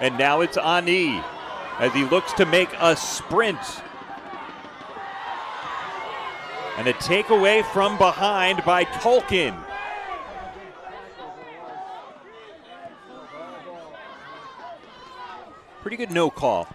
And now it's Ani as he looks to make a sprint. And a takeaway from behind by Tolkien. Pretty good no call.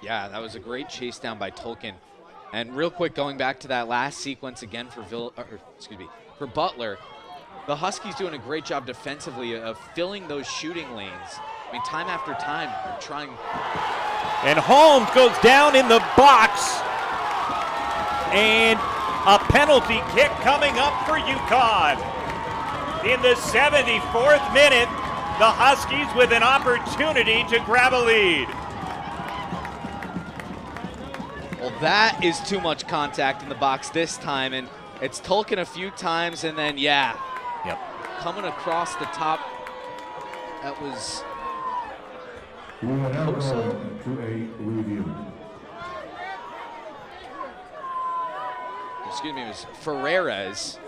Yeah, that was a great chase down by Tolkien. And real quick, going back to that last sequence again for Butler, the Huskies doing a great job defensively of filling those shooting lanes. I mean, time after time, they're trying. And Holmes goes down in the box. And a penalty kick coming up for UConn. In the 74th minute, the Huskies with an opportunity to grab a lead. Well, that is too much contact in the box this time, and it's Tolkien a few times, and then, coming across the top, that was Kosa. Excuse me, it was Ferreras.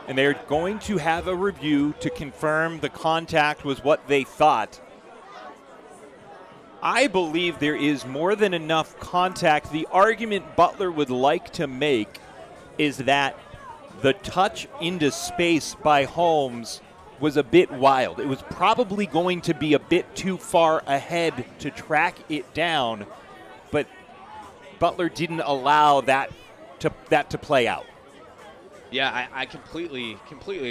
And they're going to have a review to confirm the contact was what they thought. I believe there is more than enough contact. The argument Butler would like to make is that the touch into space by Holmes was a bit wild. It was probably going to be a bit too far ahead to track it down, but Butler didn't allow that to play out. Yeah, I completely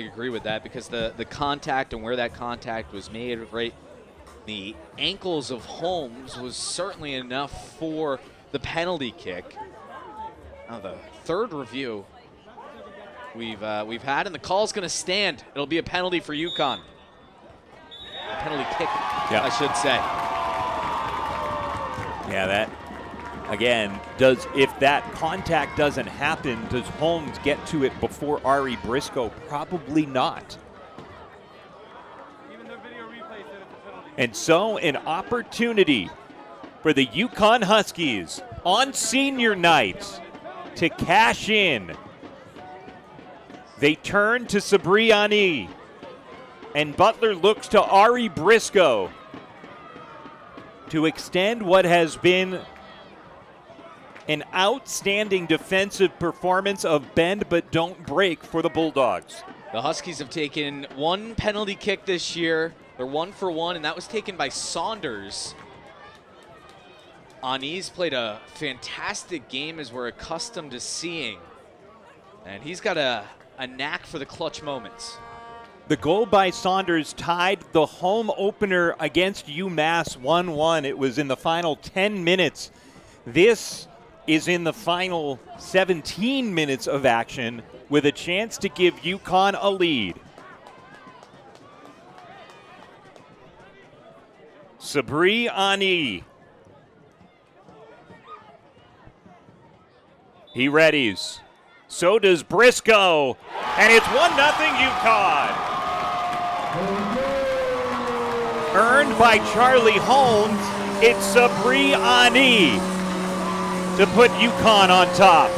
agree with that because the contact and where that contact was made, right? The ankles of Holmes was certainly enough for the penalty kick. Now the third review we've had, and the call's going to stand. It'll be a penalty for UConn. A penalty kick, I should say. Yeah, that again if that contact doesn't happen, does Holmes get to it before Ari Briscoe? Probably not. And so an opportunity for the UConn Huskies on senior night to cash in. They turn to Sabriani, and Butler looks to Ari Briscoe to extend what has been an outstanding defensive performance of bend but don't break for the Bulldogs. The Huskies have taken one penalty kick this year. They're 1 for 1, and that was taken by Saunders. Ani's played a fantastic game as we're accustomed to seeing. And he's got a knack for the clutch moments. The goal by Saunders tied the home opener against UMass 1-1. It was in the final 10 minutes. This is in the final 17 minutes of action with a chance to give UConn a lead. Sabri Ani. He readies. So does Briscoe. And it's 1-0 UConn. Earned by Charlie Holmes. It's Sabri Ani to put UConn on top.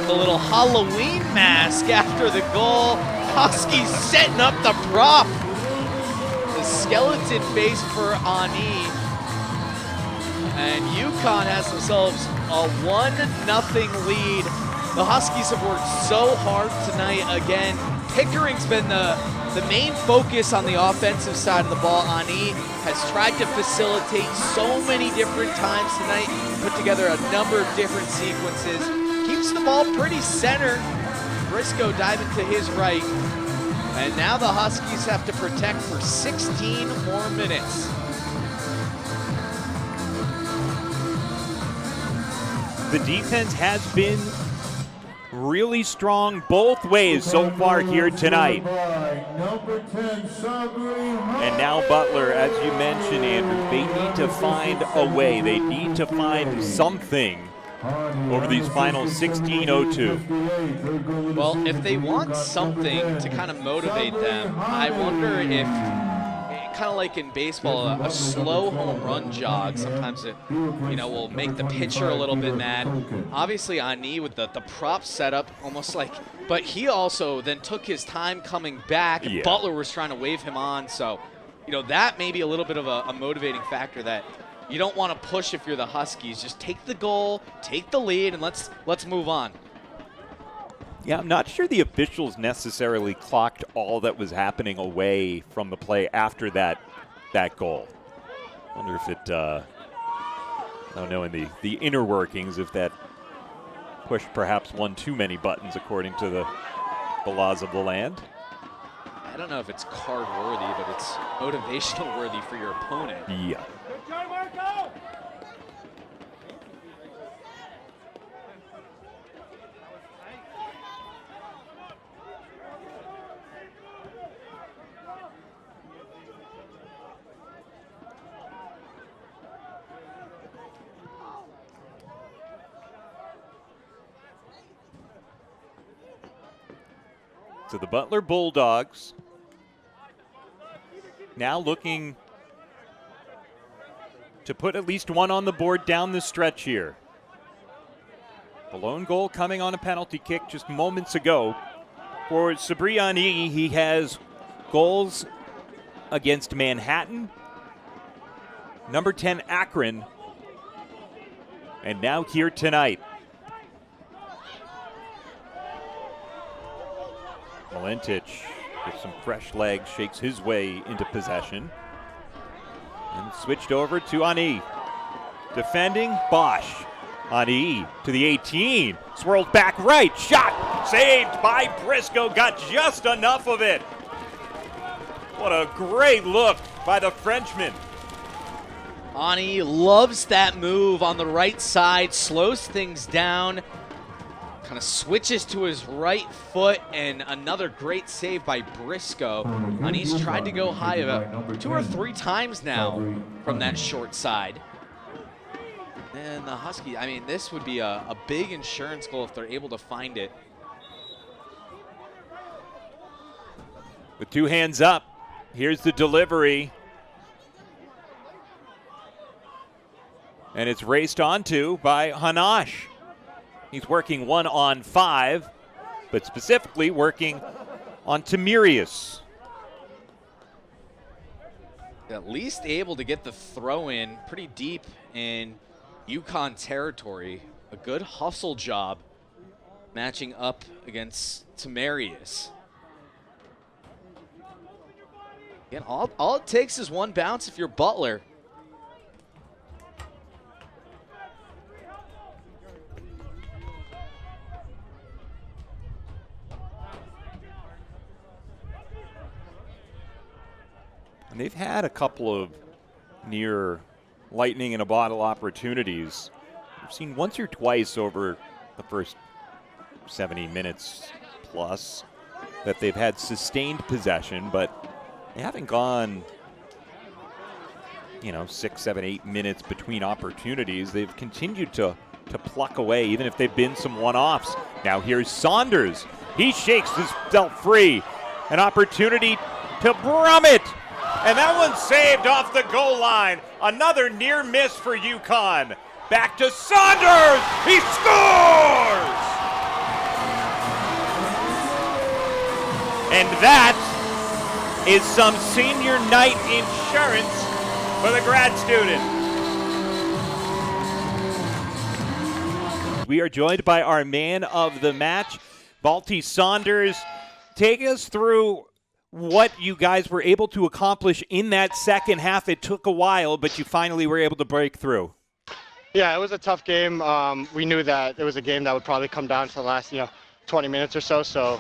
The little Halloween mask after the goal. Huskies setting up the prop. The skeleton face for Ani. And UConn has themselves a 1-0 lead. The Huskies have worked so hard tonight again. Pickering's been the main focus on the offensive side of the ball. Ani has tried to facilitate so many different times tonight, put together a number of different sequences. Keeps the ball pretty center. Briscoe diving to his right. And now the Huskies have to protect for 16 more minutes. The defense has been really strong both ways so far here tonight. And now Butler, as you mentioned, Andrew, they need to find a way. They need to find something over these final 16:02. Well, if they want something to kind of motivate them, I wonder if, kind of like in baseball, a slow home run jog sometimes it, will make the pitcher a little bit mad. Obviously, Ani with the prop setup, almost like, but he also then took his time coming back. And Butler was trying to wave him on, so that may be a little bit of a motivating factor that you don't want to push if you're the Huskies. Just take the goal, take the lead, and let's move on. Yeah, I'm not sure the officials necessarily clocked all that was happening away from the play after that goal. I wonder if it, I don't know, in the inner workings, if that pushed perhaps one too many buttons according to the laws of the land. I don't know if it's card worthy, but it's motivational worthy for your opponent. Yeah. So the Butler Bulldogs now looking to put at least one on the board down the stretch here. The lone goal coming on a penalty kick just moments ago. For Cibriani, he has goals against Manhattan, number 10 Akron, and now here tonight. Valentich with some fresh legs shakes his way into possession. And switched over to Ani. Defending, Bosch. Ani to the 18. Swirled back right. Shot saved by Briscoe. Got just enough of it. What a great look by the Frenchman. Ani loves that move on the right side. Slows things down. Kind of switches to his right foot, and another great save by Briscoe. And he's tried to go high about 2 or 3 times now from that short side. And the Husky, I mean, this would be a big insurance goal if they're able to find it. With 2 hands up, here's the delivery. And it's raced onto by Hanash. He's working 1-on-5, but specifically working on Tamirius. At least able to get the throw in pretty deep in UConn territory. A good hustle job matching up against Tamarius. Again, all it takes is one bounce if you're Butler. And they've had a couple of near lightning in a bottle opportunities. We've seen once or twice over the first 70 minutes plus that they've had sustained possession, but they haven't gone, 6, 7, 8 minutes between opportunities. They've continued to pluck away, even if they've been some one-offs. Now here's Saunders. He shakes himself free. An opportunity to Brummett. And that one's saved off the goal line. Another near miss for UConn. Back to Saunders. He scores! And that is some senior night insurance for the grad student. We are joined by our man of the match, Balti Saunders. Take us through what you guys were able to accomplish in that second half. It took a while, but you finally were able to break through. Yeah, it was a tough game. We knew that it was a game that would probably come down to the last, 20 minutes or so. So,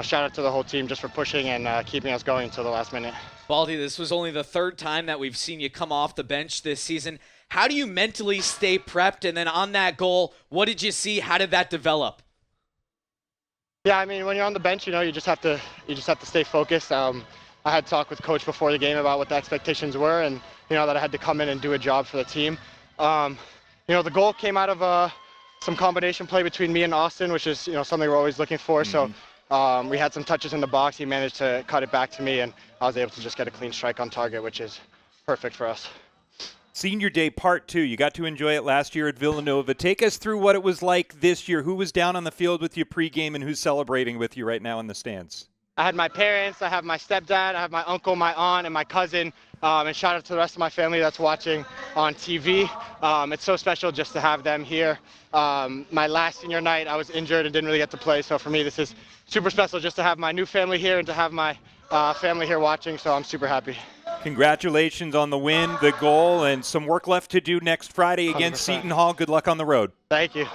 shout out to the whole team just for pushing and keeping us going until the last minute. Balti, this was only the 3rd time that we've seen you come off the bench this season. How do you mentally stay prepped? And then on that goal, what did you see? How did that develop? Yeah, I mean, when you're on the bench, you just have to stay focused. I had talked with coach before the game about what the expectations were, and that I had to come in and do a job for the team. The goal came out of some combination play between me and Austin, which is something we're always looking for. Mm-hmm. So we had some touches in the box. He managed to cut it back to me, and I was able to just get a clean strike on target, which is perfect for us. Senior Day Part 2. You got to enjoy it last year at Villanova. Take us through what it was like this year. Who was down on the field with you pregame and who's celebrating with you right now in the stands? I had my parents, I have my stepdad, I have my uncle, my aunt, and my cousin. And shout out to the rest of my family that's watching on TV. It's so special just to have them here. My last senior night, I was injured and didn't really get to play. So for me, this is super special just to have my new family here and to have my family here watching. So I'm super happy. Congratulations on the win, the goal, and some work left to do next Friday against 100%. Seton Hall. Good luck on the road. Thank you.